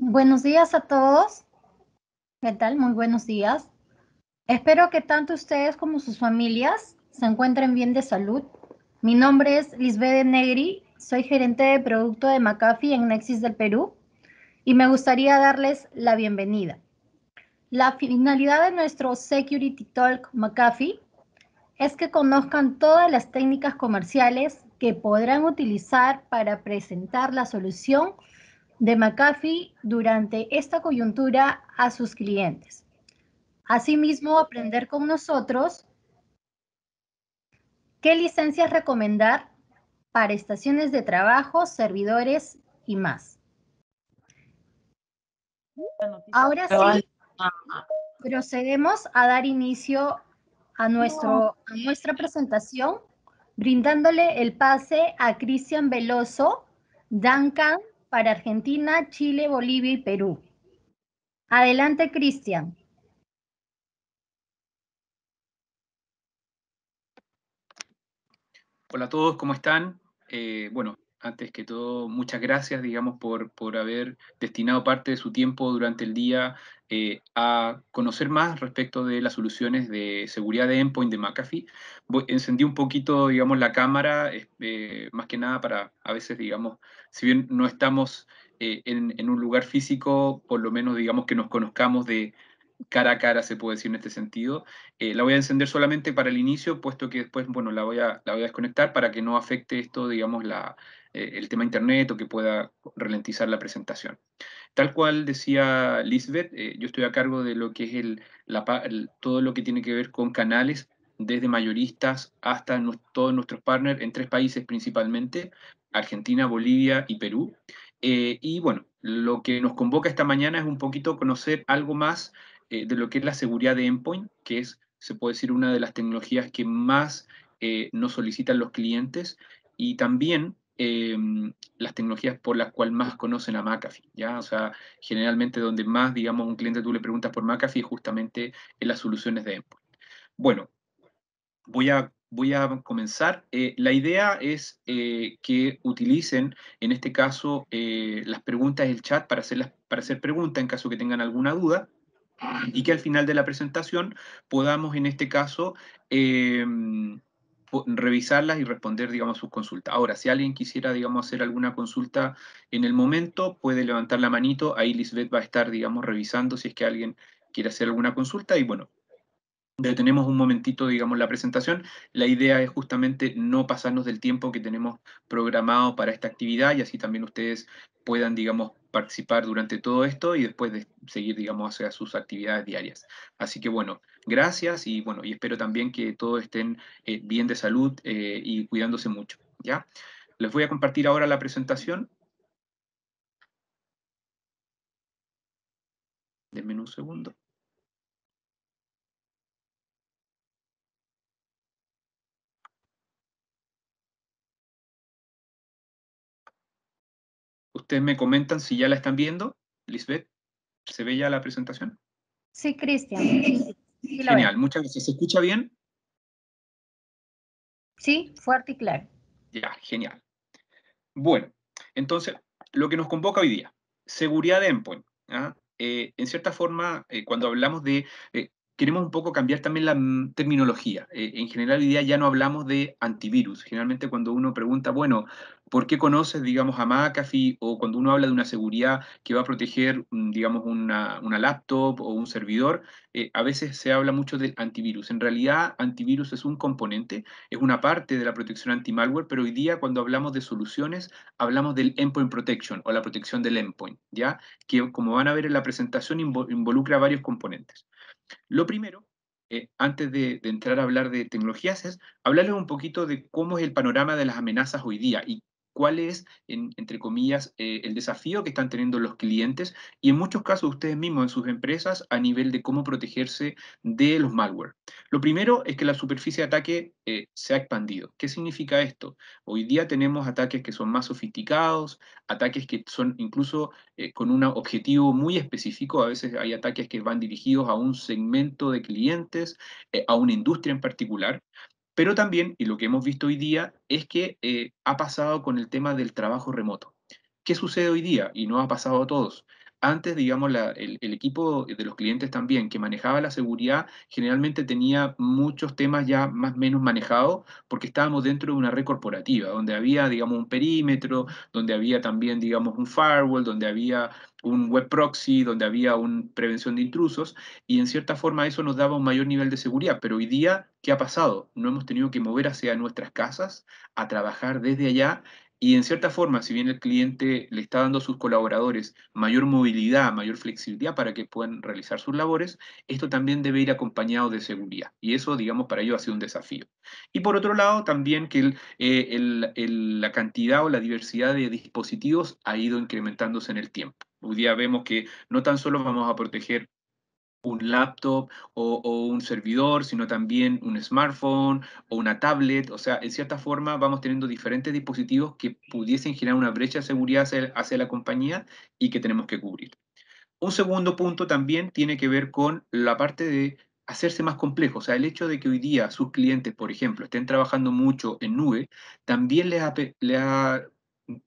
Buenos días a todos. ¿Qué tal? Muy buenos días. Espero que tanto ustedes como sus familias se encuentren bien de salud. Mi nombre es Lisbeth Negri, soy gerente de producto de McAfee en Nexis del Perú y me gustaría darles la bienvenida. La finalidad de nuestro Security Talk McAfee es que conozcan todas las técnicas comerciales que podrán utilizar para presentar la solución de McAfee durante esta coyuntura a sus clientes. Asimismo, aprender con nosotros qué licencias recomendar para estaciones de trabajo, servidores y más. Ahora sí, procedemos a dar inicio a nuestra presentación, brindándole el pase a Cristian Veloso, Duncan, para Argentina, Chile, Bolivia y Perú. Adelante, Cristian. Hola a todos, ¿cómo están? Bueno, antes que todo, muchas gracias, digamos, por haber destinado parte de su tiempo durante el día a conocer más respecto de las soluciones de seguridad de endpoint de McAfee. Encendí un poquito, digamos, la cámara, más que nada para, a veces, digamos, si bien no estamos en un lugar físico, por lo menos, digamos, que nos conozcamos de cara a cara, se puede decir en este sentido. La voy a encender solamente para el inicio, puesto que después, bueno, la voy a desconectar para que no afecte esto, digamos, el tema internet o que pueda ralentizar la presentación. Tal cual decía Lisbeth, yo estoy a cargo de lo que es todo lo que tiene que ver con canales, desde mayoristas hasta todos nuestros partners en 3 países principalmente, Argentina, Bolivia y Perú. Y bueno, lo que nos convoca esta mañana es un poquito conocer algo más de lo que es la seguridad de endpoint, que es, se puede decir, una de las tecnologías que más nos solicitan los clientes, y también las tecnologías por las cuales más conocen a McAfee, ¿ya? O sea, generalmente donde más, digamos, un cliente tú le preguntas por McAfee, justamente en las soluciones de endpoint. Bueno, voy a comenzar. La idea es que utilicen, en este caso, las preguntas del chat para hacer preguntas en caso que tengan alguna duda, y que al final de la presentación podamos, en este caso, eh, revisarlas y responder, digamos, sus consultas. Ahora, si alguien quisiera, digamos, hacer alguna consulta en el momento, puede levantar la manito, ahí Lisbeth va a estar, digamos, revisando si es que alguien quiere hacer alguna consulta, y bueno, detenemos un momentito, digamos, la presentación. La idea es justamente no pasarnos del tiempo que tenemos programado para esta actividad, y así también ustedes puedan, digamos, participar durante todo esto y después de seguir, digamos, hacia sus actividades diarias. Así que bueno, gracias, y bueno, y espero también que todos estén bien de salud y cuidándose mucho, ¿ya? Les voy a compartir ahora la presentación. Denme un segundo. Ustedes me comentan si ya la están viendo. Lisbeth, ¿se ve ya la presentación? Sí, Cristian. Sí, lo veo. Genial, muchas gracias. ¿Se escucha bien? Sí, fuerte y claro. Ya, genial. Bueno, entonces, lo que nos convoca hoy día, seguridad de endpoint. ¿Ah? En cierta forma, cuando hablamos queremos un poco cambiar también la terminología. En general, hoy día ya no hablamos de antivirus. Generalmente cuando uno pregunta, bueno, ¿por qué conoces, digamos, a McAfee? O cuando uno habla de una seguridad que va a proteger, digamos, una laptop o un servidor, a veces se habla mucho del antivirus. En realidad, antivirus es un componente, es una parte de la protección anti-malware, pero hoy día cuando hablamos de soluciones, hablamos del endpoint protection o la protección del endpoint, ¿ya? Que como van a ver en la presentación involucra varios componentes. Lo primero, antes de entrar a hablar de tecnologías, es hablarles un poquito de cómo es el panorama de las amenazas hoy día y cuál es, entre comillas, el desafío que están teniendo los clientes y en muchos casos ustedes mismos en sus empresas a nivel de cómo protegerse de los malware. Lo primero es que la superficie de ataque se ha expandido. ¿Qué significa esto? Hoy día tenemos ataques que son más sofisticados, ataques que son incluso con un objetivo muy específico. A veces hay ataques que van dirigidos a un segmento de clientes, a una industria en particular, pero también, y lo que hemos visto hoy día, es que ha pasado con el tema del trabajo remoto. ¿Qué sucede hoy día? Y no ha pasado a todos. Antes, digamos, el equipo de los clientes también que manejaba la seguridad generalmente tenía muchos temas ya más o menos manejados porque estábamos dentro de una red corporativa, donde había, digamos, un perímetro, donde había también, digamos, un firewall, donde había un web proxy, donde había una prevención de intrusos, y en cierta forma eso nos daba un mayor nivel de seguridad. Pero hoy día, ¿qué ha pasado? No hemos tenido que mover hacia nuestras casas a trabajar desde allá. Y en cierta forma, si bien el cliente le está dando a sus colaboradores mayor movilidad, mayor flexibilidad para que puedan realizar sus labores, esto también debe ir acompañado de seguridad. Y eso, digamos, para ello ha sido un desafío. Y por otro lado, también que la cantidad o la diversidad de dispositivos ha ido incrementándose en el tiempo. Hoy día vemos que no tan solo vamos a proteger un laptop o un servidor, sino también un smartphone o una tablet. O sea, en cierta forma vamos teniendo diferentes dispositivos que pudiesen generar una brecha de seguridad hacia la compañía y que tenemos que cubrir. Un segundo punto también tiene que ver con la parte de hacerse más complejo. O sea, el hecho de que hoy día sus clientes, por ejemplo, estén trabajando mucho en nube, también le ha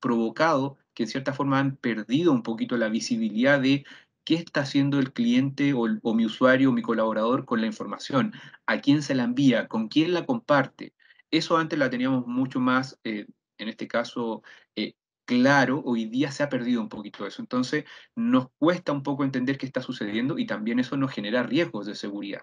provocado que en cierta forma han perdido un poquito la visibilidad de qué está haciendo el cliente o mi usuario o mi colaborador con la información, a quién se la envía, con quién la comparte. Eso antes la teníamos mucho más, en este caso, claro. Hoy día se ha perdido un poquito eso. Entonces, nos cuesta un poco entender qué está sucediendo y también eso nos genera riesgos de seguridad.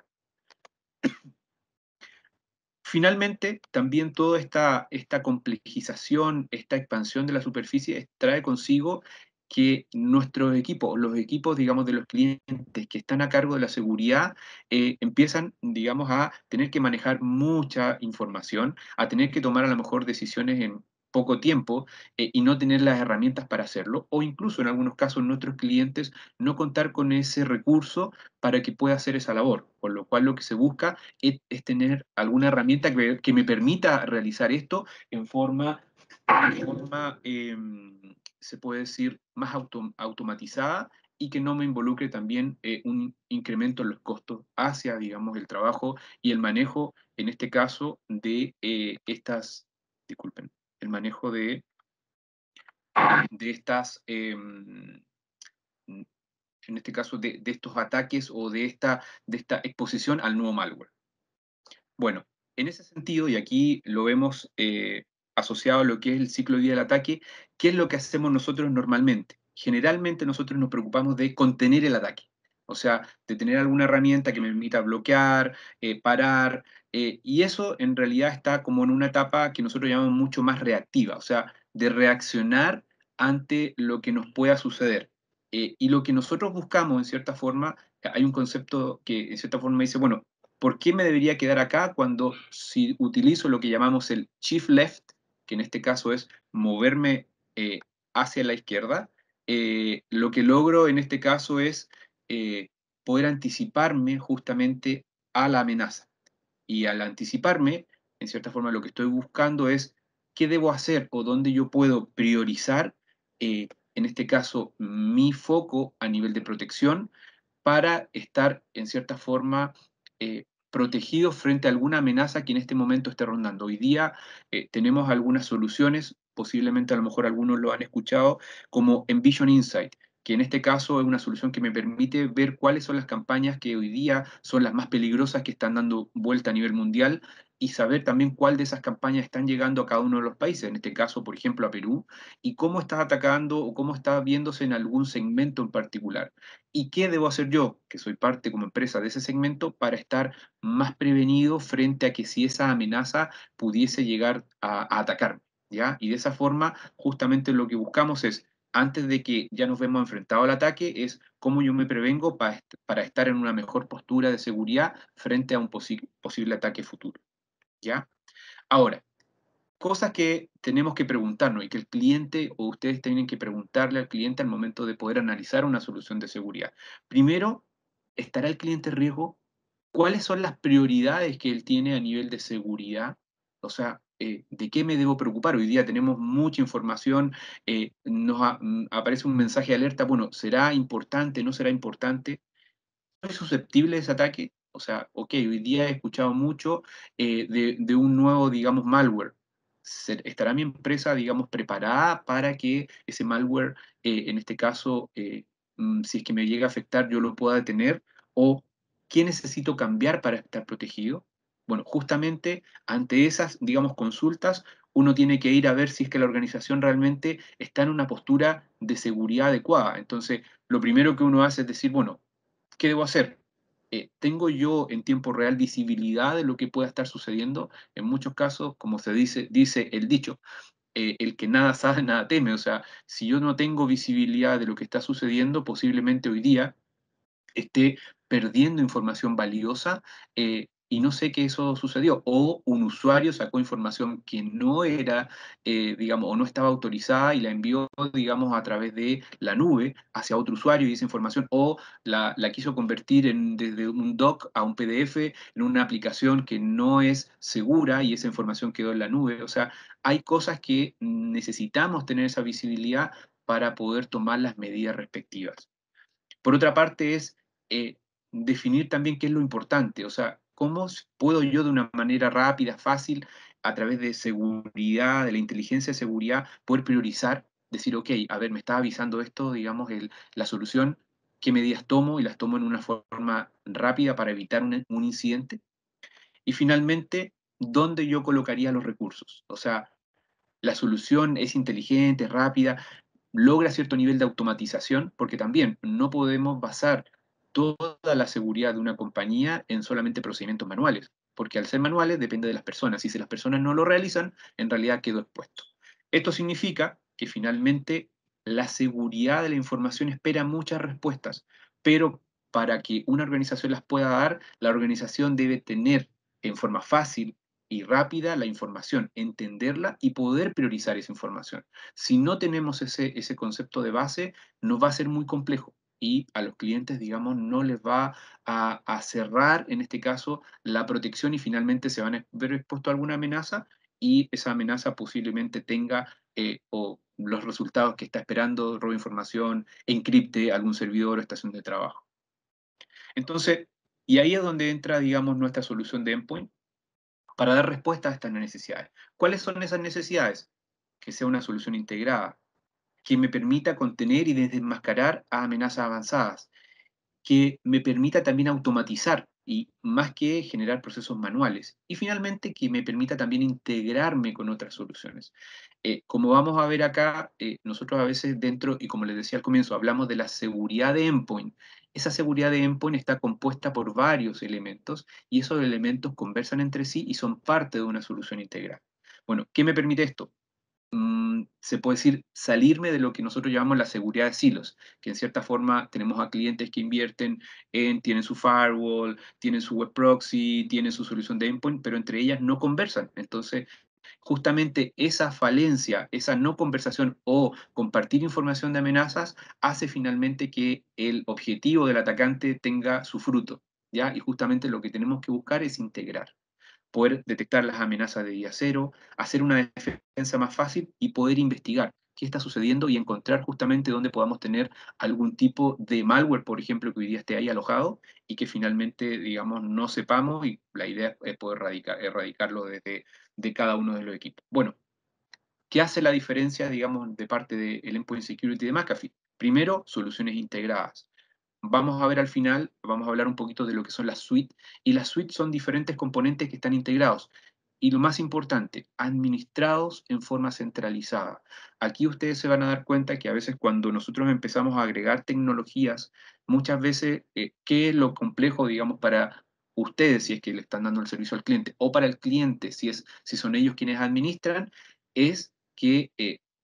Finalmente, también toda esta complejización, esta expansión de la superficie trae consigo que nuestros equipos, los equipos, digamos, de los clientes que están a cargo de la seguridad, empiezan, digamos, a tener que manejar mucha información, a tener que tomar a lo mejor decisiones en poco tiempo y no tener las herramientas para hacerlo, o incluso en algunos casos nuestros clientes no contar con ese recurso para que pueda hacer esa labor, por lo cual lo que se busca es tener alguna herramienta que me permita realizar esto en forma, se puede decir, más automatizada y que no me involucre también un incremento en los costos hacia, digamos, el trabajo y el manejo, en este caso, de disculpen, el manejo de estas, en este caso, de estos ataques o de esta exposición al nuevo malware. Bueno, en ese sentido, y aquí lo vemos asociado a lo que es el ciclo de vida del ataque, ¿qué es lo que hacemos nosotros normalmente? Generalmente nosotros nos preocupamos de contener el ataque, o sea, de tener alguna herramienta que me permita bloquear, parar, y eso en realidad está como en una etapa que nosotros llamamos mucho más reactiva, o sea, de reaccionar ante lo que nos pueda suceder. Y lo que nosotros buscamos, en cierta forma, hay un concepto que en cierta forma dice, bueno, ¿por qué me debería quedar acá cuando si utilizo lo que llamamos el shift left, que en este caso es moverme hacia la izquierda? Lo que logro en este caso es eh, poder anticiparme justamente a la amenaza. Y al anticiparme, en cierta forma lo que estoy buscando es qué debo hacer o dónde yo puedo priorizar, en este caso, mi foco a nivel de protección para estar, en cierta forma, protegidos frente a alguna amenaza que en este momento esté rondando. Hoy día tenemos algunas soluciones, posiblemente a lo mejor algunos lo han escuchado, como Envision Insight, que en este caso es una solución que me permite ver cuáles son las campañas que hoy día son las más peligrosas que están dando vuelta a nivel mundial y saber también cuál de esas campañas están llegando a cada uno de los países, en este caso, por ejemplo, a Perú, y cómo está atacando o cómo está viéndose en algún segmento en particular. ¿Y qué debo hacer yo, que soy parte como empresa de ese segmento, para estar más prevenido frente a que si esa amenaza pudiese llegar a atacarme? ¿Ya? Y de esa forma, justamente lo que buscamos es, antes de que ya nos vemos enfrentados al ataque, es cómo yo me prevengo para estar en una mejor postura de seguridad frente a un posible ataque futuro. ¿Ya? Ahora, cosas que tenemos que preguntarnos y que el cliente o ustedes tienen que preguntarle al cliente al momento de poder analizar una solución de seguridad. Primero, ¿estará el cliente en riesgo? ¿Cuáles son las prioridades que él tiene a nivel de seguridad? O sea, ¿de qué me debo preocupar? Hoy día tenemos mucha información, aparece un mensaje de alerta, bueno, ¿será importante, no será importante? ¿Soy susceptible de ese ataque? O sea, ok, hoy día he escuchado mucho de un nuevo, digamos, malware. ¿Estará mi empresa, digamos, preparada para que ese malware, en este caso, si es que me llega a afectar, yo lo pueda detener, o qué necesito cambiar para estar protegido. Bueno, justamente ante esas, digamos, consultas, uno tiene que ir a ver si es que la organización realmente está en una postura de seguridad adecuada. Entonces, lo primero que uno hace es decir, bueno, ¿qué debo hacer? ¿Tengo yo en tiempo real visibilidad de lo que pueda estar sucediendo? En muchos casos, como se dice el dicho, el que nada sabe, nada teme. O sea, si yo no tengo visibilidad de lo que está sucediendo, posiblemente hoy día esté perdiendo información valiosa y no sé que eso sucedió. O un usuario sacó información que no era, digamos, o no estaba autorizada y la envió, digamos, a través de la nube hacia otro usuario y esa información, o la quiso convertir desde un doc a un PDF en una aplicación que no es segura y esa información quedó en la nube. O sea, hay cosas que necesitamos tener esa visibilidad para poder tomar las medidas respectivas. Por otra parte es eh, definir también qué es lo importante, o sea, puedo yo de una manera rápida, fácil, a través de seguridad, de la inteligencia de seguridad, poder priorizar, decir, ok, a ver, me está avisando esto, digamos, la solución, qué medidas tomo y las tomo en una forma rápida para evitar un incidente. Y finalmente, ¿dónde yo colocaría los recursos? O sea, la solución es inteligente, rápida, logra cierto nivel de automatización, porque también no podemos basar toda la seguridad de una compañía en solamente procedimientos manuales, porque al ser manuales depende de las personas, y si las personas no lo realizan, en realidad quedó expuesto. Esto significa que finalmente la seguridad de la información espera muchas respuestas, pero para que una organización las pueda dar, la organización debe tener en forma fácil y rápida la información, entenderla y poder priorizar esa información. Si no tenemos ese concepto de base, nos va a ser muy complejo y a los clientes, digamos, no les va a cerrar, en este caso, la protección y finalmente se van a ver expuestos a alguna amenaza y esa amenaza posiblemente tenga o los resultados que está esperando, robe información, encripte algún servidor o estación de trabajo. Entonces, y ahí es donde entra, digamos, nuestra solución de endpoint para dar respuesta a estas necesidades. ¿Cuáles son esas necesidades? Que sea una solución integrada, que me permita contener y desenmascarar a amenazas avanzadas, que me permita también automatizar y más que generar procesos manuales. Y finalmente, que me permita también integrarme con otras soluciones. Como vamos a ver acá, nosotros a veces dentro, y como les decía al comienzo, hablamos de la seguridad de endpoint. Esa seguridad de endpoint está compuesta por varios elementos y esos elementos conversan entre sí y son parte de una solución integral. Bueno, ¿qué me permite esto? Se puede decir, salirme de lo que nosotros llamamos la seguridad de silos, que en cierta forma tenemos a clientes que invierten tienen su firewall, tienen su web proxy, tienen su solución de endpoint, pero entre ellas no conversan. Entonces, justamente esa falencia, esa no conversación o compartir información de amenazas hace finalmente que el objetivo del atacante tenga su fruto, ¿ya? Y justamente lo que tenemos que buscar es integrar, poder detectar las amenazas de día cero, hacer una defensa más fácil y poder investigar qué está sucediendo y encontrar justamente dónde podamos tener algún tipo de malware, por ejemplo, que hoy día esté ahí alojado y que finalmente, digamos, no sepamos y la idea es poder erradicarlo desde de cada uno de los equipos. Bueno, ¿qué hace la diferencia, digamos, de parte del Endpoint Security de McAfee? Primero, soluciones integradas. Vamos a ver al final, vamos a hablar un poquito de lo que son las suites, y las suites son diferentes componentes que están integrados. Y lo más importante, administrados en forma centralizada. Aquí ustedes se van a dar cuenta que a veces cuando nosotros empezamos a agregar tecnologías, muchas veces, ¿qué es lo complejo, digamos, para ustedes si es que le están dando el servicio al cliente, o para el cliente si son ellos quienes administran? Es que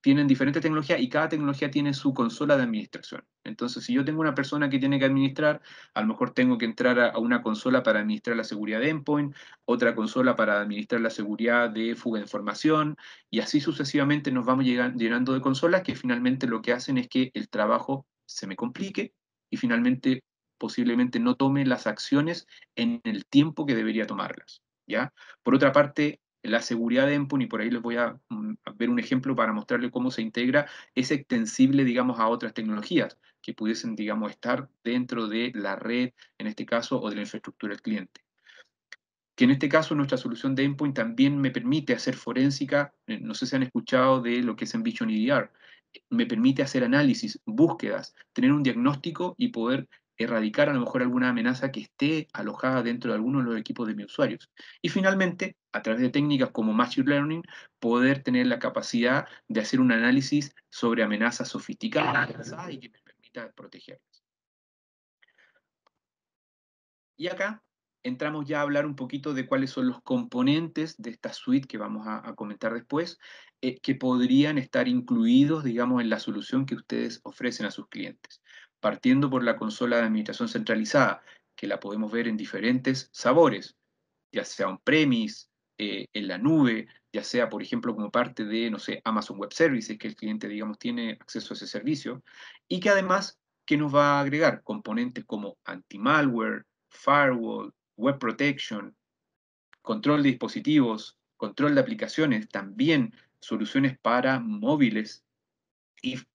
tienen diferentes tecnologías y cada tecnología tiene su consola de administración. Entonces, si yo tengo una persona que tiene que administrar, a lo mejor tengo que entrar a una consola para administrar la seguridad de endpoint, otra consola para administrar la seguridad de fuga de información, y así sucesivamente nos vamos llenando de consolas que finalmente lo que hacen es que el trabajo se me complique y finalmente posiblemente no tome las acciones en el tiempo que debería tomarlas, ¿ya? Por otra parte, la seguridad de endpoint, y por ahí les voy a ver un ejemplo para mostrarles cómo se integra, es extensible, digamos, a otras tecnologías que pudiesen, digamos, estar dentro de la red, en este caso, o de la infraestructura del cliente. Que en este caso nuestra solución de endpoint también me permite hacer forénsica, no sé si han escuchado de lo que es Envision EDR. me permite hacer análisis, búsquedas, tener un diagnóstico y poder erradicar a lo mejor alguna amenaza que esté alojada dentro de alguno de los equipos de mis usuarios. Y finalmente, a través de técnicas como Machine Learning, poder tener la capacidad de hacer un análisis sobre amenazas sofisticadas y que me permita protegerlas. Y acá entramos ya a hablar un poquito de cuáles son los componentes de esta suite que vamos a comentar después, que podrían estar incluidos, digamos, en la solución que ustedes ofrecen a sus clientes. Partiendo por la consola de administración centralizada, que la podemos ver en diferentes sabores, ya sea on-premise, en la nube, ya sea, por ejemplo, como parte de, no sé, Amazon Web Services, que el cliente, digamos, tiene acceso a ese servicio, y que además, que nos va a agregar componentes como anti-malware, firewall, web protection, control de dispositivos, control de aplicaciones, también soluciones para móviles,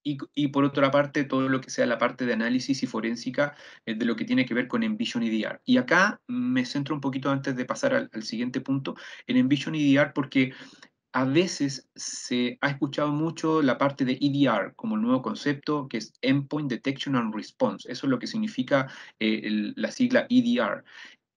y por otra parte, todo lo que sea la parte de análisis y forénsica de lo que tiene que ver con Envision EDR. Y acá me centro un poquito antes de pasar al siguiente punto, en Envision EDR, porque a veces se ha escuchado mucho la parte de EDR como el nuevo concepto, que es Endpoint Detection and Response. Eso es lo que significa la sigla EDR.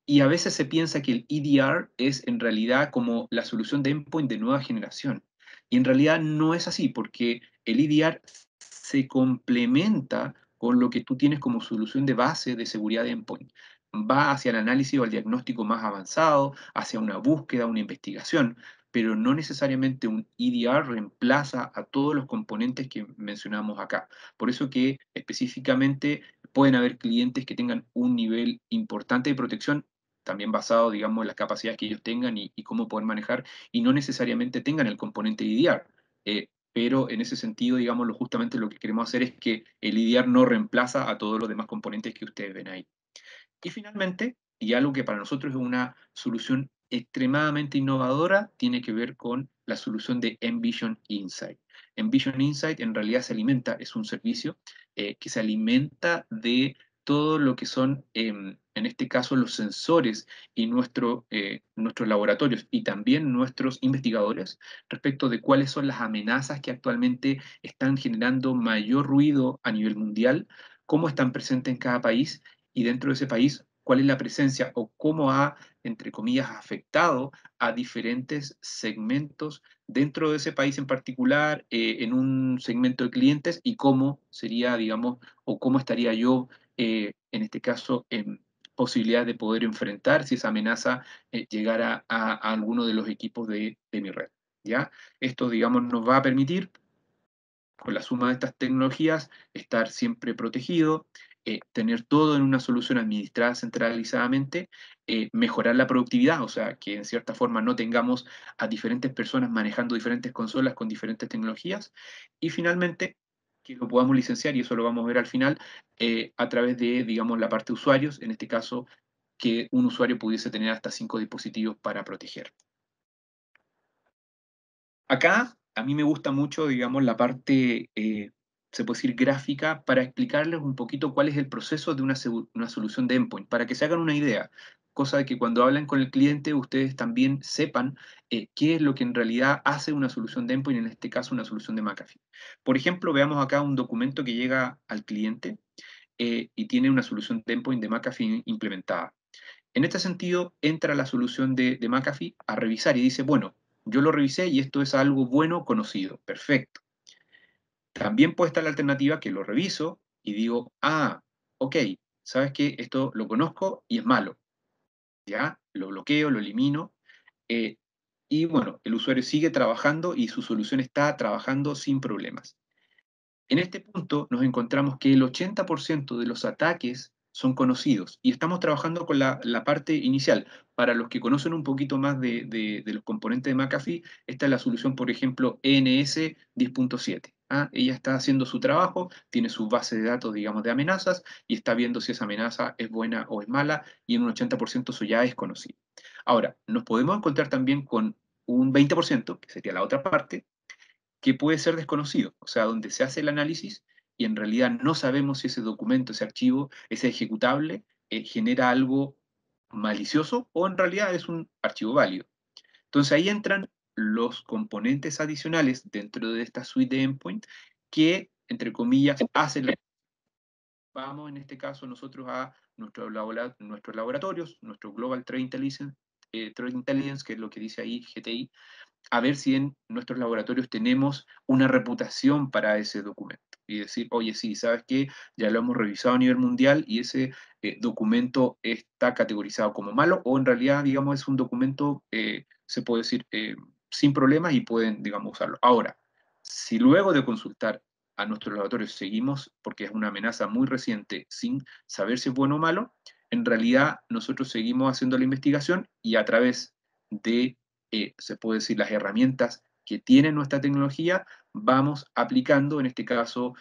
Y a veces se piensa que el EDR es en realidad como la solución de endpoint de nueva generación. Y en realidad no es así, porque el EDR se complementa con lo que tú tienes como solución de base de seguridad de endpoint. Va hacia el análisis o el diagnóstico más avanzado, hacia una búsqueda, una investigación, pero no necesariamente un EDR reemplaza a todos los componentes que mencionamos acá. Por eso que específicamente pueden haber clientes que tengan un nivel importante de protección, también basado, digamos, en las capacidades que ellos tengan y cómo poder manejar, y no necesariamente tengan el componente IDR. Pero en ese sentido, digamos, justamente lo que queremos hacer es que el IDR no reemplaza a todos los demás componentes que ustedes ven ahí. Y finalmente, y algo que para nosotros es una solución extremadamente innovadora, tiene que ver con la solución de Envision Insight. Envision Insight en realidad se alimenta, es un servicio que se alimenta de todo lo que son, en este caso, los sensores y nuestros laboratorios y también nuestros investigadores respecto de cuáles son las amenazas que actualmente están generando mayor ruido a nivel mundial, cómo están presentes en cada país y dentro de ese país, cuál es la presencia o cómo ha, entre comillas, afectado a diferentes segmentos dentro de ese país en particular, en un segmento de clientes y cómo sería, digamos, o cómo estaría yo, en este caso, en posibilidad de poder enfrentar si esa amenaza llegara a alguno de los equipos de mi red. ¿Ya? Esto, digamos, nos va a permitir con la suma de estas tecnologías, estar siempre protegido, tener todo en una solución administrada centralizadamente, mejorar la productividad, o sea, que en cierta forma no tengamos a diferentes personas manejando diferentes consolas con diferentes tecnologías, y finalmente, que lo podamos licenciar, y eso lo vamos a ver al final, a través de, digamos, la parte de usuarios, en este caso, que un usuario pudiese tener hasta 5 dispositivos para proteger. Acá a mí me gusta mucho, digamos, la parte, se puede decir, gráfica, para explicarles un poquito cuál es el proceso de una solución de endpoint, para que se hagan una idea. Cosa de que cuando hablan con el cliente, ustedes también sepan qué es lo que en realidad hace una solución de endpoint, en este caso una solución de McAfee. Por ejemplo, veamos acá un documento que llega al cliente y tiene una solución de endpoint de McAfee implementada. En este sentido, entra la solución de McAfee a revisar y dice, bueno, yo lo revisé y esto es algo bueno conocido, perfecto. También puede estar la alternativa que lo reviso y digo, ah, ok, ¿sabes qué? Esto lo conozco y es malo. Ya, lo bloqueo, lo elimino. eh, y bueno, el usuario sigue trabajando y su solución está trabajando sin problemas. En este punto nos encontramos que el 80% de los ataques son conocidos y estamos trabajando con la parte inicial. Para los que conocen un poquito más de los componentes de McAfee, esta es la solución, por ejemplo, ENS 10.7. ¿Ah? Ella está haciendo su trabajo, tiene su base de datos, digamos, de amenazas y está viendo si esa amenaza es buena o es mala y en un 80% eso ya es conocido. Ahora, nos podemos encontrar también con un 20%, que sería la otra parte, que puede ser desconocido, o sea, donde se hace el análisis y en realidad no sabemos si ese documento, ese archivo, ese ejecutable, genera algo malicioso o en realidad es un archivo válido. Entonces ahí entran los componentes adicionales dentro de esta suite de endpoint que, entre comillas, hace la... Vamos en este caso nosotros a nuestros laboratorios, nuestro Global Trade Intelligence, que es lo que dice ahí GTI, a ver si en nuestros laboratorios tenemos una reputación para ese documento. Y decir, oye, sí, ¿sabes qué? Ya lo hemos revisado a nivel mundial y ese documento está categorizado como malo, o en realidad, digamos, es un documento, se puede decir, sin problemas y pueden, digamos, usarlo. Ahora, si luego de consultar a nuestros laboratorios seguimos, porque es una amenaza muy reciente, sin saber si es bueno o malo, en realidad nosotros seguimos haciendo la investigación y a través de se puede decir, las herramientas que tiene nuestra tecnología, vamos aplicando, en este caso,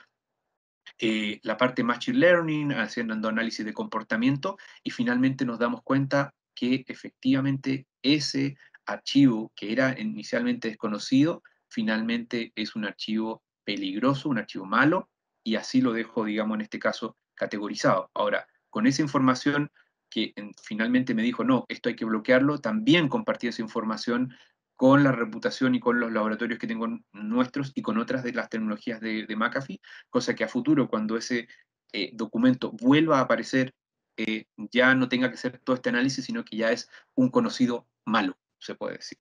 la parte Machine Learning, haciendo análisis de comportamiento, y finalmente nos damos cuenta que efectivamente ese archivo que era inicialmente desconocido, finalmente es un archivo peligroso, un archivo malo, y así lo dejo, digamos, en este caso, categorizado. Ahora, con esa información que finalmente me dijo, no, esto hay que bloquearlo, también compartí esa información con la reputación y con los laboratorios que tengo nuestros y con otras de las tecnologías de McAfee, cosa que a futuro, cuando ese documento vuelva a aparecer, ya no tenga que hacer todo este análisis, sino que ya es un conocido malo, se puede decir.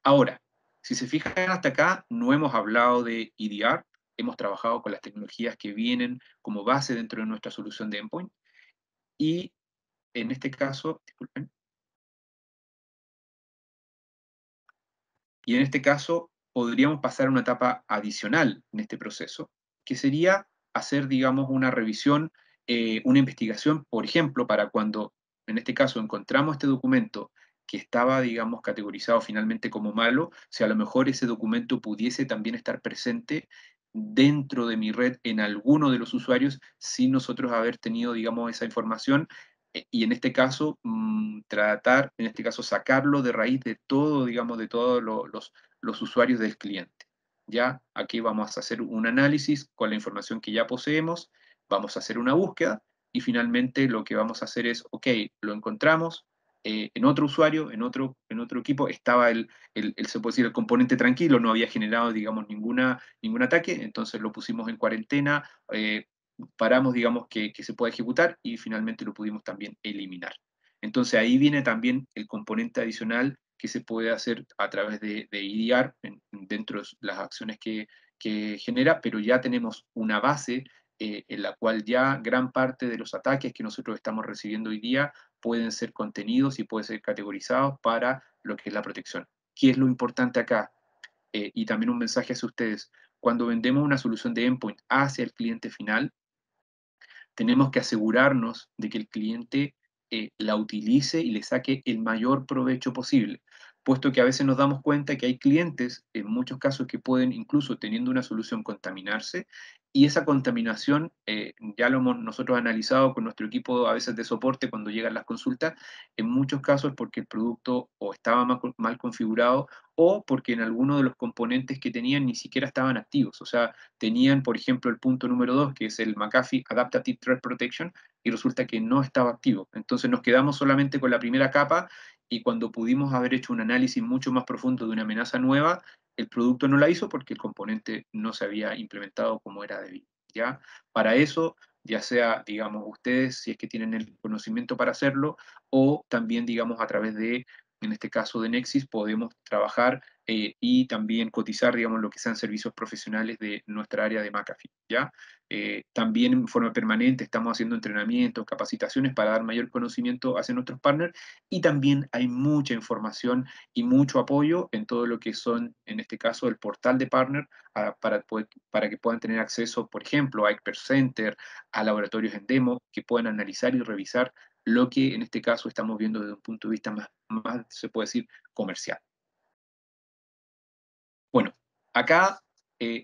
Ahora, si se fijan hasta acá, no hemos hablado de EDR, hemos trabajado con las tecnologías que vienen como base dentro de nuestra solución de endpoint, y en este caso, disculpen, y en este caso podríamos pasar a una etapa adicional en este proceso, que sería hacer, digamos, una revisión, una investigación, por ejemplo, para cuando, en este caso, encontramos este documento que estaba, digamos, categorizado finalmente como malo, si a lo mejor ese documento pudiese también estar presente dentro de mi red en alguno de los usuarios sin nosotros haber tenido, digamos, esa información y en este caso, tratar, en este caso, sacarlo de raíz de todo, digamos, de todos los usuarios del cliente. Ya, aquí vamos a hacer un análisis con la información que ya poseemos, vamos a hacer una búsqueda y finalmente lo que vamos a hacer es, ok, lo encontramos, en otro usuario, en otro equipo, estaba se puede decir, el componente tranquilo, no había generado, digamos, ningún ataque, entonces lo pusimos en cuarentena, paramos, digamos, que se pueda ejecutar y finalmente lo pudimos también eliminar. Entonces ahí viene también el componente adicional que se puede hacer a través de EDR dentro de las acciones que genera, pero ya tenemos una base en la cual ya gran parte de los ataques que nosotros estamos recibiendo hoy día pueden ser contenidos y pueden ser categorizados para lo que es la protección. ¿Qué es lo importante acá? Y también un mensaje hacia ustedes. Cuando vendemos una solución de endpoint hacia el cliente final, tenemos que asegurarnos de que el cliente la utilice y le saque el mayor provecho posible, puesto que a veces nos damos cuenta que hay clientes, en muchos casos, que pueden, incluso teniendo una solución, contaminarse, y esa contaminación ya lo hemos nosotros analizado con nuestro equipo a veces de soporte cuando llegan las consultas, en muchos casos es porque el producto o estaba mal configurado o porque en alguno de los componentes que tenían ni siquiera estaban activos, o sea, tenían, por ejemplo, el punto número 2, que es el McAfee Adaptive Threat Protection, y resulta que no estaba activo. Entonces nos quedamos solamente con la primera capa y cuando pudimos haber hecho un análisis mucho más profundo de una amenaza nueva, el producto no la hizo porque el componente no se había implementado como era debido. ¿Ya? Para eso, ya sea, digamos, ustedes, si es que tienen el conocimiento para hacerlo, o también, digamos, a través de, en este caso de Nexis, podemos trabajar y también cotizar, digamos, lo que sean servicios profesionales de nuestra área de McAfee, ¿ya? También en forma permanente estamos haciendo entrenamientos, capacitaciones para dar mayor conocimiento hacia nuestros partners y también hay mucha información y mucho apoyo en todo lo que son, en este caso, el portal de partner para que puedan tener acceso, por ejemplo, a Expert Center, a laboratorios en demo, que puedan analizar y revisar lo que en este caso estamos viendo desde un punto de vista más se puede decir, comercial. Bueno, acá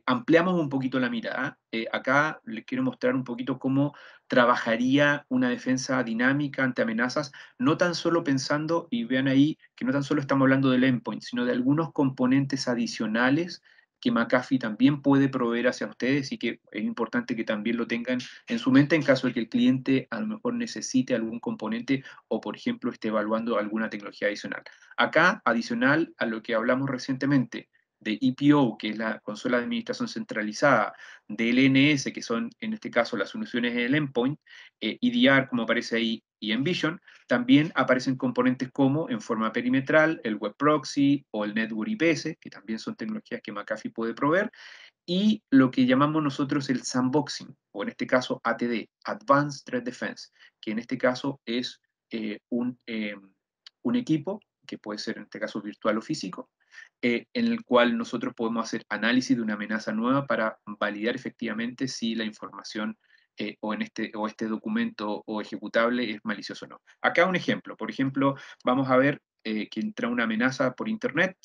ampliamos un poquito la mirada. Acá les quiero mostrar un poquito cómo trabajaría una defensa dinámica ante amenazas, no tan solo pensando, y vean ahí que no tan solo estamos hablando del endpoint, sino de algunos componentes adicionales que McAfee también puede proveer hacia ustedes y que es importante que también lo tengan en su mente en caso de que el cliente a lo mejor necesite algún componente o, por ejemplo, esté evaluando alguna tecnología adicional. Acá, adicional a lo que hablamos recientemente, de EPO, que es la consola de administración centralizada, de LNS, que son en este caso las soluciones en el endpoint, EDR, como aparece ahí, y Envision, también aparecen componentes como en forma perimetral, el Web Proxy o el Network IPS, que también son tecnologías que McAfee puede proveer, y lo que llamamos nosotros el sandboxing, o en este caso ATD, Advanced Threat Defense, que en este caso es un equipo, que puede ser en este caso virtual o físico, en el cual nosotros podemos hacer análisis de una amenaza nueva para validar efectivamente si la información o este documento o ejecutable es malicioso o no. Acá un ejemplo. Por ejemplo, vamos a ver que entra una amenaza por Internet,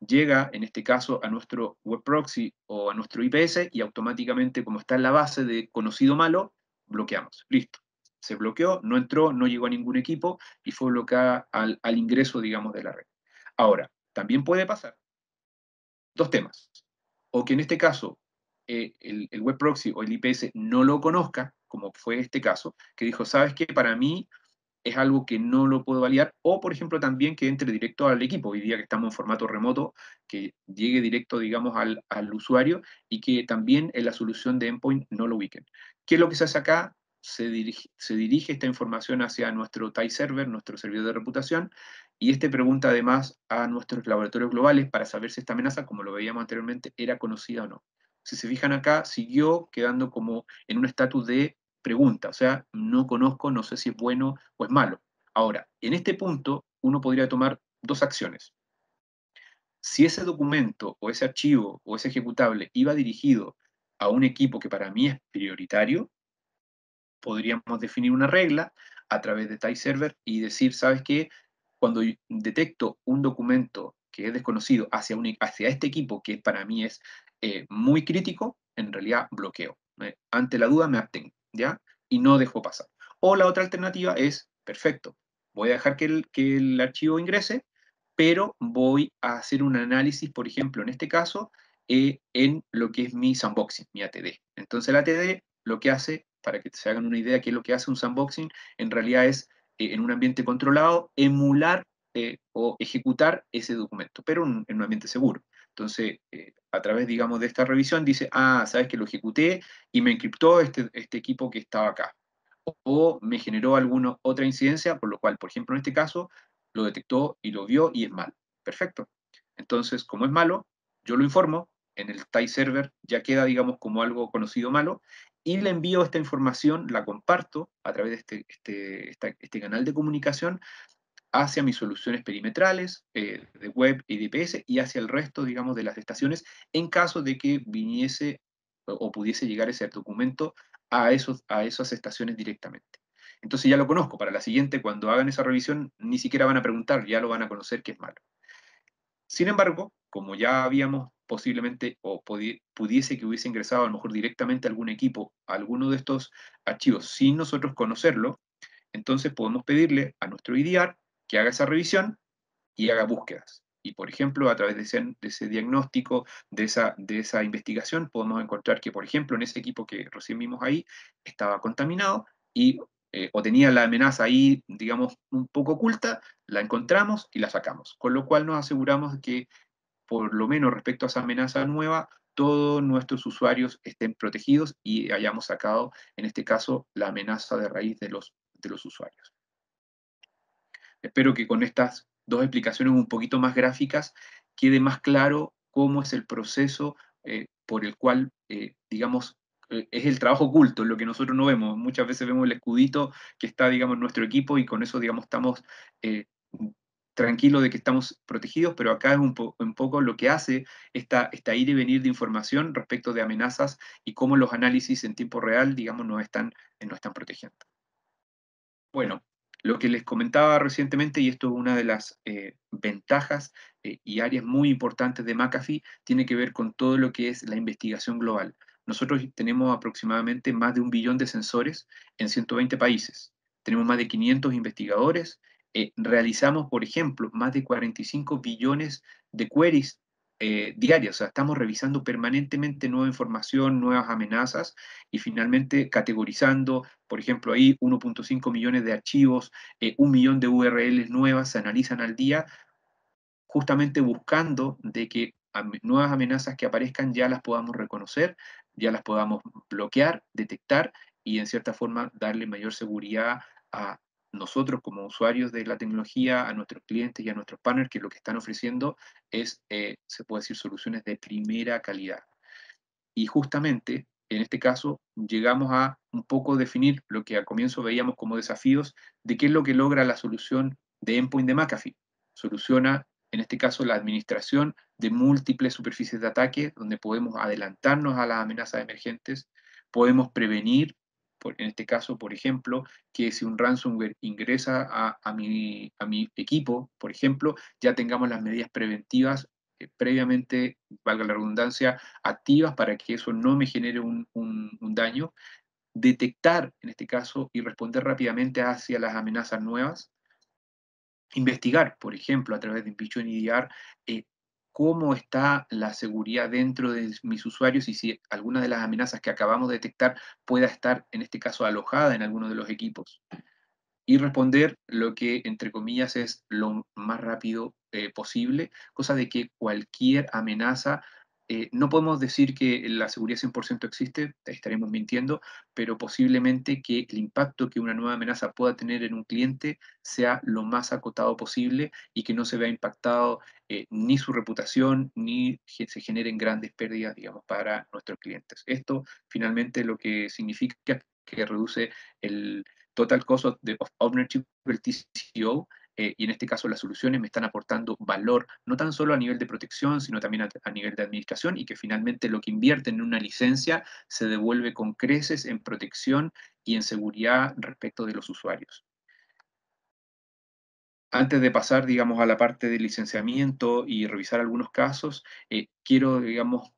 llega en este caso a nuestro web proxy o a nuestro IPS y automáticamente, como está en la base de conocido malo, bloqueamos. Listo. Se bloqueó, no entró, no llegó a ningún equipo y fue bloqueada al ingreso, digamos, de la red. Ahora, también puede pasar dos temas. O que en este caso el web proxy o el IPS no lo conozca, como fue este caso, que dijo, ¿sabes qué? Para mí es algo que no lo puedo validar, o por ejemplo también que entre directo al equipo, hoy día que estamos en formato remoto, que llegue directo, digamos, al usuario y que también en la solución de endpoint no lo ubiquen. ¿Qué es lo que se hace acá? Se dirige esta información hacia nuestro TIE server, nuestro servidor de reputación, y este pregunta además a nuestros laboratorios globales para saber si esta amenaza, como lo veíamos anteriormente, era conocida o no. Si se fijan acá, siguió quedando como en un estatus de pregunta, o sea, no conozco, no sé si es bueno o es malo. Ahora, en este punto, uno podría tomar dos acciones. Si ese documento o ese archivo o ese ejecutable iba dirigido a un equipo que para mí es prioritario, podríamos definir una regla a través de TIE Server y decir, ¿sabes qué? Cuando detecto un documento que es desconocido hacia este equipo que para mí es muy crítico, en realidad bloqueo. Ante la duda me abstengo, ¿ya? Y no dejo pasar. O la otra alternativa es, perfecto, voy a dejar que el archivo ingrese, pero voy a hacer un análisis, por ejemplo, en este caso, en lo que es mi sandboxing, mi ATD. Entonces el ATD lo que hace, para que se hagan una idea qué es lo que hace un sandboxing, en realidad es, en un ambiente controlado, emular o ejecutar ese documento, pero en un ambiente seguro. Entonces, a través, digamos, de esta revisión, dice, ah, sabes que lo ejecuté y me encriptó este equipo que estaba acá. O me generó alguna otra incidencia, por lo cual, por ejemplo, en este caso, lo detectó y lo vio y es malo. Perfecto. Entonces, como es malo, yo lo informo, en el TIE server ya queda, digamos, como algo conocido malo, y le envío esta información, la comparto a través de este canal de comunicación hacia mis soluciones perimetrales de web y de IPS y hacia el resto, digamos, de las estaciones en caso de que viniese o pudiese llegar ese documento a esas estaciones directamente. Entonces ya lo conozco. Para la siguiente, cuando hagan esa revisión, ni siquiera van a preguntar, ya lo van a conocer que es malo. Sin embargo, como ya habíamos posiblemente o pudiese que hubiese ingresado a lo mejor directamente a algún equipo, a alguno de estos archivos sin nosotros conocerlo, entonces podemos pedirle a nuestro IDR que haga esa revisión y haga búsquedas. Y por ejemplo, a través de ese diagnóstico, de esa investigación, podemos encontrar que, por ejemplo, en ese equipo que recién vimos ahí, estaba contaminado y o tenía la amenaza ahí, digamos, un poco oculta, la encontramos y la sacamos. Con lo cual nos aseguramos que, por lo menos respecto a esa amenaza nueva, todos nuestros usuarios estén protegidos y hayamos sacado, en este caso, la amenaza de raíz de los usuarios. Espero que con estas dos explicaciones un poquito más gráficas quede más claro cómo es el proceso por el cual, digamos, es el trabajo oculto, lo que nosotros no vemos. Muchas veces vemos el escudito que está, digamos, en nuestro equipo y con eso, digamos, estamos tranquilos de que estamos protegidos, pero acá es un poco lo que hace esta ir y venir de información respecto de amenazas y cómo los análisis en tiempo real, digamos, nos están protegiendo. Bueno, lo que les comentaba recientemente, y esto es una de las ventajas y áreas muy importantes de McAfee, tiene que ver con todo lo que es la investigación global. Nosotros tenemos aproximadamente más de 1 billón de sensores en 120 países. Tenemos más de 500 investigadores. Realizamos, por ejemplo, más de 45 billones de queries diarias. O sea, estamos revisando permanentemente nueva información, nuevas amenazas y finalmente categorizando. Por ejemplo, ahí 1.5 millones de archivos, 1 millón de URLs nuevas se analizan al día, justamente buscando de que nuevas amenazas que aparezcan ya las podamos reconocer, ya las podamos bloquear, detectar y en cierta forma darle mayor seguridad a nosotros como usuarios de la tecnología, a nuestros clientes y a nuestros partners, que lo que están ofreciendo es, se puede decir, soluciones de primera calidad. Y justamente, en este caso, llegamos a un poco definir lo que al comienzo veíamos como desafíos de qué es lo que logra la solución de Endpoint de McAfee. Soluciona, en este caso, la administración de múltiples superficies de ataque, donde podemos adelantarnos a las amenazas emergentes, podemos prevenir, en este caso, por ejemplo, que si un ransomware ingresa a mi equipo, por ejemplo, ya tengamos las medidas preventivas previamente, valga la redundancia, activas para que eso no me genere un daño, detectar en este caso y responder rápidamente hacia las amenazas nuevas, investigar, por ejemplo, a través de Impeachment EDR, cómo está la seguridad dentro de mis usuarios y si alguna de las amenazas que acabamos de detectar pueda estar, en este caso, alojada en alguno de los equipos y responder lo que, entre comillas, es lo más rápido posible, cosa de que cualquier amenaza, no podemos decir que la seguridad 100% existe, estaremos mintiendo, pero posiblemente que el impacto que una nueva amenaza pueda tener en un cliente sea lo más acotado posible y que no se vea impactado ni su reputación, ni se generen grandes pérdidas, digamos, para nuestros clientes. Esto finalmente lo que significa que reduce el Total Cost of Ownership, el TCO, y en este caso las soluciones me están aportando valor, no tan solo a nivel de protección, sino también a nivel de administración, y que finalmente lo que invierten en una licencia se devuelve con creces en protección y en seguridad respecto de los usuarios. Antes de pasar, digamos, a la parte de licenciamiento y revisar algunos casos, quiero, digamos,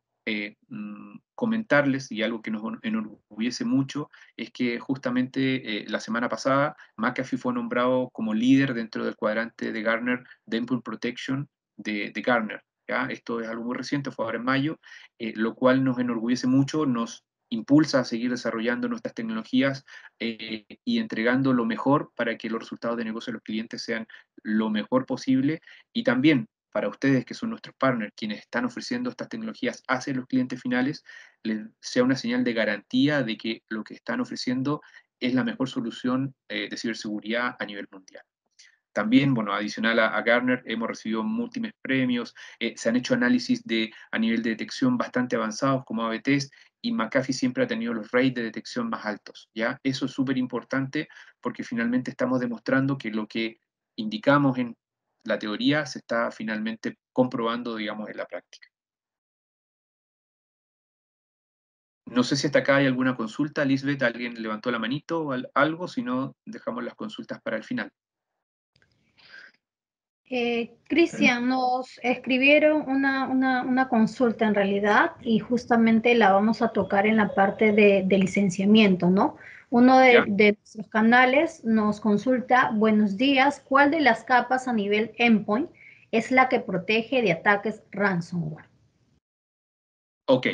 comentarles, y algo que nos enorgullece mucho, es que justamente la semana pasada McAfee fue nombrado como líder dentro del cuadrante de Gartner de Endpoint Protection de Gartner. ¿Ya? Esto es algo muy reciente, fue ahora en mayo, lo cual nos enorgullece mucho, nos impulsa a seguir desarrollando nuestras tecnologías y entregando lo mejor para que los resultados de negocio de los clientes sean lo mejor posible y también para ustedes que son nuestros partners, quienes están ofreciendo estas tecnologías hacia los clientes finales, les sea una señal de garantía de que lo que están ofreciendo es la mejor solución de ciberseguridad a nivel mundial. También, bueno, adicional a Gartner, hemos recibido múltiples premios, se han hecho análisis a nivel de detección bastante avanzados como AB-Test, y McAfee siempre ha tenido los rates de detección más altos, ¿ya? Eso es súper importante porque finalmente estamos demostrando que lo que indicamos en la teoría se está finalmente comprobando, digamos, en la práctica. No sé si hasta acá hay alguna consulta, Lisbeth, alguien levantó la manito o algo, si no, dejamos las consultas para el final. Cristian, nos escribieron una consulta en realidad y justamente la vamos a tocar en la parte de licenciamiento, ¿no? Uno ¿Ya? de nuestros canales nos consulta, buenos días, ¿cuál de las capas a nivel endpoint es la que protege de ataques ransomware? Ok,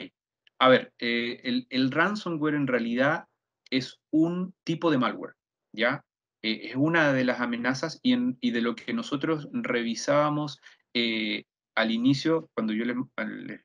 a ver, el ransomware en realidad es un tipo de malware, ¿ya? Es una de las amenazas y de lo que nosotros revisábamos al inicio, cuando yo les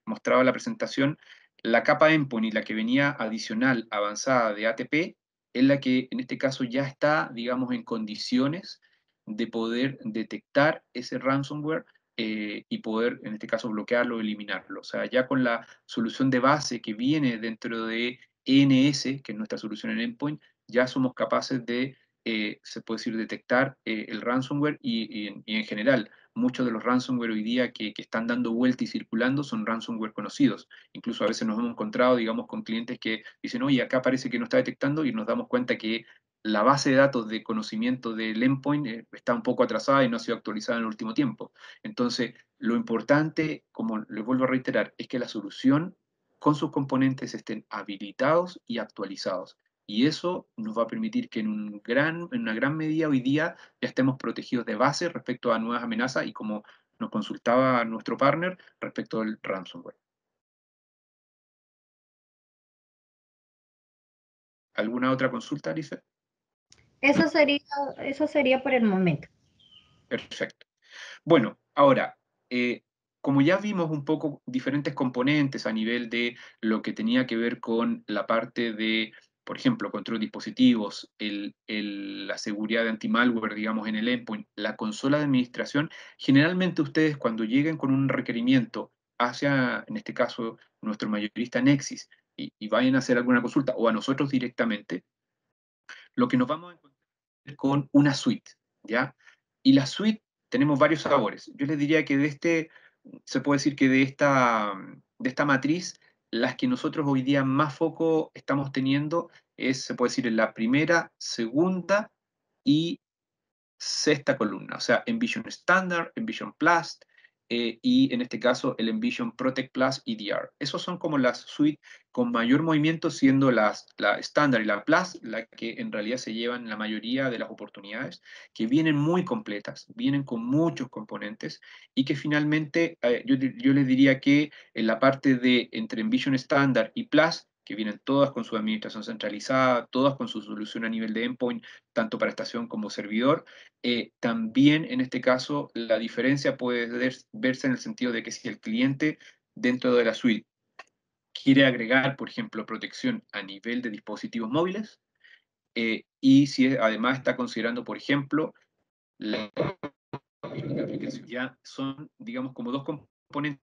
mostraba la presentación, la capa endpoint y la que venía adicional avanzada de ATP es la que en este caso ya está, digamos, en condiciones de poder detectar ese ransomware y poder, en este caso, bloquearlo o eliminarlo. O sea, ya con la solución de base que viene dentro de ENS, que es nuestra solución en Endpoint, ya somos capaces de, se puede decir, detectar el ransomware y en general, muchos de los ransomware hoy día que están dando vuelta y circulando son ransomware conocidos. Incluso a veces nos hemos encontrado, digamos, con clientes que dicen, oye, acá parece que no está detectando y nos damos cuenta que la base de datos de conocimiento del endpoint está un poco atrasada y no ha sido actualizada en el último tiempo. Entonces, lo importante, como les vuelvo a reiterar, es que la solución con sus componentes estén habilitados y actualizados. Y eso nos va a permitir que en una gran medida hoy día ya estemos protegidos de base respecto a nuevas amenazas y como nos consultaba nuestro partner respecto al ransomware. ¿Alguna otra consulta, Alicia? Eso sería, eso sería por el momento. Perfecto. Bueno, ahora, como ya vimos un poco diferentes componentes a nivel de lo que tenía que ver con la parte de, por ejemplo, control de dispositivos, la seguridad de anti-malware, digamos, en el endpoint, la consola de administración, generalmente ustedes cuando lleguen con un requerimiento hacia, en este caso, nuestro mayorista Nexis, y vayan a hacer alguna consulta, o a nosotros directamente, lo que nos vamos a encontrar es con una suite, ¿ya? Y la suite tenemos varios sabores. Yo les diría que se puede decir que de esta matriz, las que nosotros hoy día más foco estamos teniendo se puede decir, en la primera, segunda y sexta columna, o sea, Envision Standard, Envision Plus, y en este caso el Envision Protect Plus EDR. Esos son como las suites con mayor movimiento, siendo la Standard y la Plus la que en realidad se llevan la mayoría de las oportunidades, que vienen muy completas, vienen con muchos componentes, y que finalmente yo les diría que en la parte de entre Envision Standard y Plus, que vienen todas con su administración centralizada, todas con su solución a nivel de endpoint, tanto para estación como servidor. También en este caso la diferencia puede verse en el sentido de que si el cliente dentro de la suite quiere agregar, por ejemplo, protección a nivel de dispositivos móviles, y si además está considerando, por ejemplo, la aplicación. Ya son, digamos, como dos componentes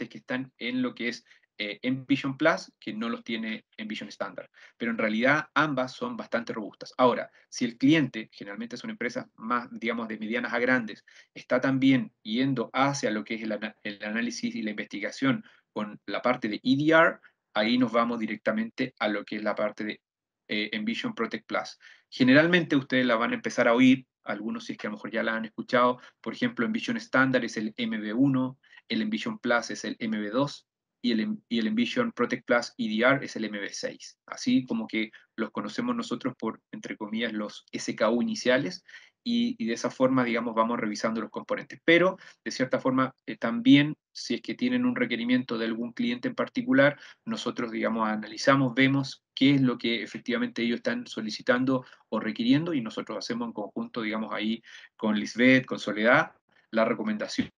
que están en lo que es Envision Plus, que no los tiene Envision Standard. Pero en realidad ambas son bastante robustas. Ahora, si el cliente, generalmente son empresas más, digamos, de medianas a grandes, está también yendo hacia lo que es el análisis y la investigación con la parte de EDR, ahí nos vamos directamente a lo que es la parte de Envision Protect Plus. Generalmente ustedes la van a empezar a oír, algunos si es que a lo mejor ya la han escuchado, por ejemplo, Envision Standard es el MB1, el Envision Plus es el MB2 y el Envision Protect Plus EDR es el MB6. Así como que los conocemos nosotros por, entre comillas, los SKU iniciales, y de esa forma, digamos, vamos revisando los componentes. Pero, de cierta forma, también, si es que tienen un requerimiento de algún cliente en particular, nosotros, digamos, analizamos, vemos qué es lo que efectivamente ellos están solicitando o requiriendo, y nosotros hacemos en conjunto, digamos, ahí con Lisbeth, con Soledad, la recomendación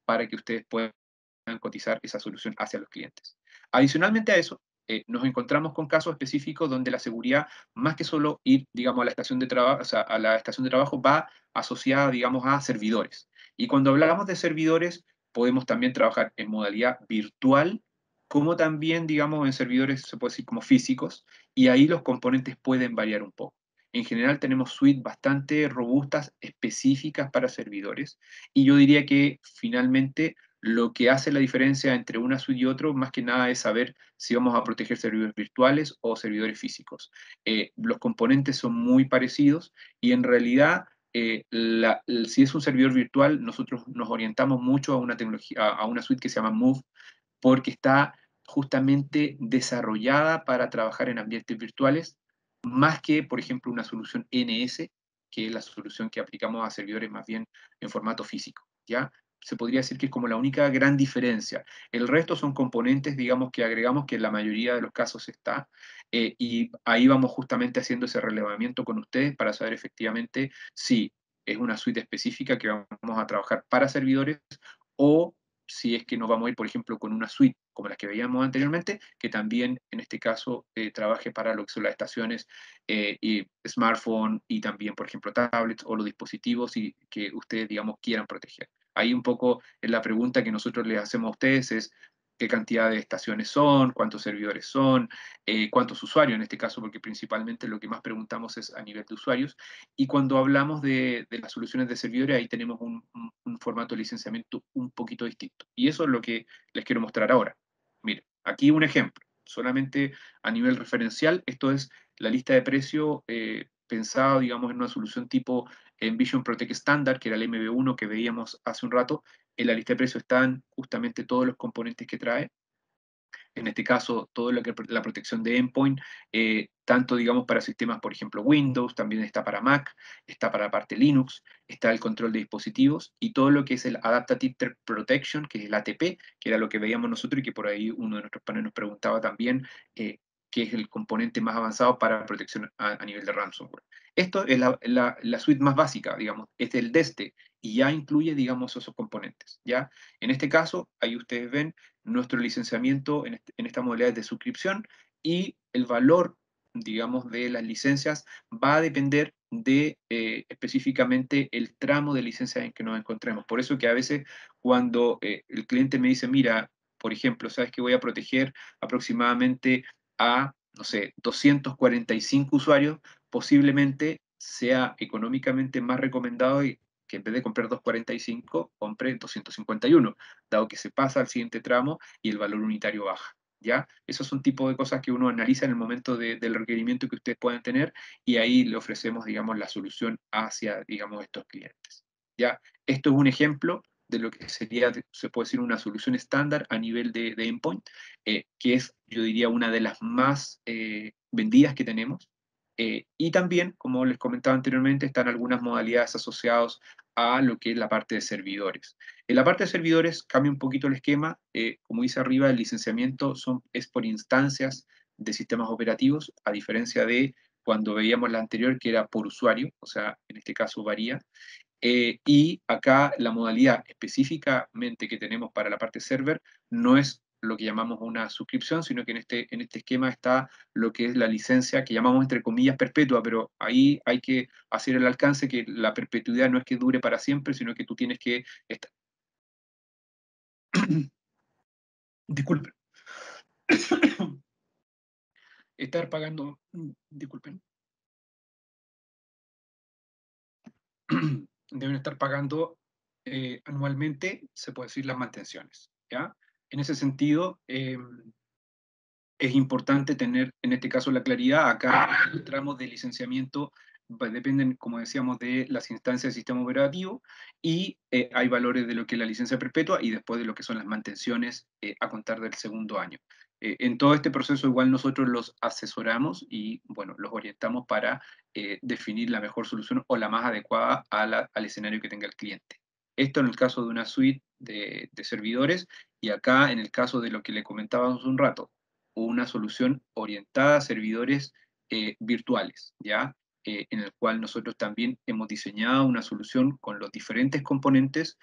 para que ustedes puedan cotizar esa solución hacia los clientes. Adicionalmente a eso, nos encontramos con casos específicos donde la seguridad, más que solo ir, digamos, a la estación de trabajo, o sea, a la estación de trabajo, va asociada, digamos, a servidores. Y cuando hablamos de servidores, podemos también trabajar en modalidad virtual, como también, digamos, en servidores, se puede decir, como físicos, y ahí los componentes pueden variar un poco. En general tenemos suites bastante robustas, específicas para servidores, y yo diría que finalmente lo que hace la diferencia entre una suite y otro, más que nada, es saber si vamos a proteger servidores virtuales o servidores físicos. Los componentes son muy parecidos, y en realidad, si es un servidor virtual, nosotros nos orientamos mucho a una tecnología, a una suite que se llama Move, porque está justamente desarrollada para trabajar en ambientes virtuales, más que, por ejemplo, una solución NS, que es la solución que aplicamos a servidores más bien en formato físico, ¿ya? Se podría decir que es como la única gran diferencia. El resto son componentes, digamos, que agregamos, que en la mayoría de los casos está, y ahí vamos justamente haciendo ese relevamiento con ustedes para saber efectivamente si es una suite específica que vamos a trabajar para servidores, o si es que nos vamos a ir, por ejemplo, con una suite como las que veíamos anteriormente, que también en este caso trabaje para lo que son las estaciones y smartphone, y también, por ejemplo, tablets o los dispositivos que ustedes, digamos, quieran proteger. Ahí un poco la pregunta que nosotros les hacemos a ustedes es qué cantidad de estaciones son, cuántos servidores son, cuántos usuarios en este caso, porque principalmente lo que más preguntamos es a nivel de usuarios. Y cuando hablamos de las soluciones de servidores, ahí tenemos un formato de licenciamiento un poquito distinto. Y eso es lo que les quiero mostrar ahora. Miren, aquí un ejemplo, solamente a nivel referencial. Esto es la lista de precio pensada, digamos, en una solución tipo Envision Protect Standard, que era el MB1 que veíamos hace un rato. En la lista de precios están justamente todos los componentes que trae. En este caso, todo lo que la protección de endpoint, tanto, digamos, para sistemas, por ejemplo, Windows, también está para Mac, está para la parte Linux, está el control de dispositivos, y todo lo que es el Adaptive Threat Protection, que es el ATP, que era lo que veíamos nosotros, y que por ahí uno de nuestros paneles nos preguntaba también, que es el componente más avanzado para protección a nivel de ransomware. Esto es la suite más básica, digamos, es el DESTE, y ya incluye, digamos, esos componentes, ¿ya? En este caso, ahí ustedes ven nuestro licenciamiento en esta modalidad de suscripción y el valor, digamos, de las licencias va a depender de específicamente el tramo de licencia en que nos encontremos. Por eso que a veces cuando el cliente me dice, mira, por ejemplo, sabes que voy a proteger aproximadamente a, no sé, 245 usuarios, posiblemente sea económicamente más recomendado y que en vez de comprar 245, compre 251, dado que se pasa al siguiente tramo y el valor unitario baja. ¿Ya? Esos son tipos de cosas que uno analiza en el momento del requerimiento que ustedes puedan tener y ahí le ofrecemos, digamos, la solución hacia, digamos, estos clientes. ¿Ya? Esto es un ejemplo de lo que sería, se puede decir, una solución estándar a nivel de endpoint, que es, yo diría, una de las más vendidas que tenemos. Y también, como les comentaba anteriormente, están algunas modalidades asociadas a lo que es la parte de servidores. En la parte de servidores cambia un poquito el esquema. Como dice arriba, el licenciamiento es por instancias de sistemas operativos, a diferencia de cuando veíamos la anterior, que era por usuario, o sea, en este caso varía. Y acá la modalidad específicamente que tenemos para la parte server no es lo que llamamos una suscripción, sino que en este esquema está lo que es la licencia que llamamos entre comillas perpetua, pero ahí hay que hacer el alcance que la perpetuidad no es que dure para siempre, sino que tú tienes que disculpen, estar pagando, disculpen, deben estar pagando anualmente, se puede decir, las mantenciones, ¿ya? En ese sentido, es importante tener, en este caso, la claridad. Acá los tramos de licenciamiento dependen, como decíamos, de las instancias del sistema operativo y hay valores de lo que es la licencia perpetua y después de lo que son las mantenciones a contar del segundo año. En todo este proceso igual nosotros los asesoramos y, bueno, los orientamos para definir la mejor solución o la más adecuada al escenario que tenga el cliente. Esto en el caso de una suite de servidores y acá en el caso de lo que le comentábamos un rato, una solución orientada a servidores virtuales, ¿ya? En el cual nosotros también hemos diseñado una solución con los diferentes componentes,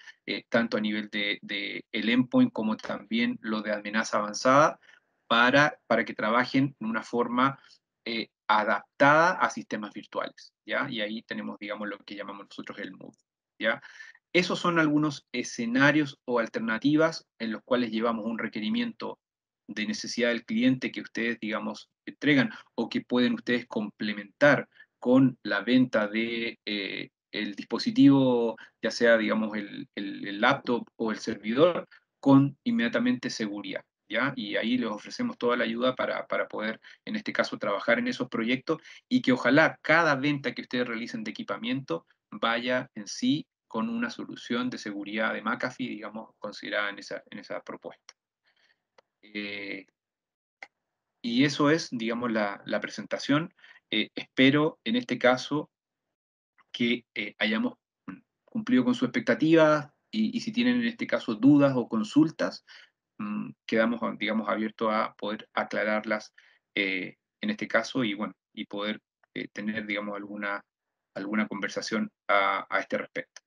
tanto a nivel de el endpoint como también lo de amenaza avanzada, para que trabajen de una forma adaptada a sistemas virtuales, ¿ya? Y ahí tenemos, digamos, lo que llamamos nosotros el MOVE, ¿ya? Esos son algunos escenarios o alternativas en los cuales llevamos un requerimiento de necesidad del cliente que ustedes, digamos, entregan o que pueden ustedes complementar con la venta de el dispositivo, ya sea, digamos, el laptop o el servidor, con inmediatamente seguridad, ¿ya? Y ahí les ofrecemos toda la ayuda para poder, en este caso, trabajar en esos proyectos y que ojalá cada venta que ustedes realicen de equipamiento vaya en sí con una solución de seguridad de McAfee, digamos, considerada en esa propuesta. Eh, y eso es, digamos, la presentación. Espero, en este caso, que hayamos cumplido con su expectativa y si tienen, en este caso, dudas o consultas, quedamos, digamos, abiertos a poder aclararlas en este caso y, bueno, y poder tener, digamos, alguna conversación a este respecto.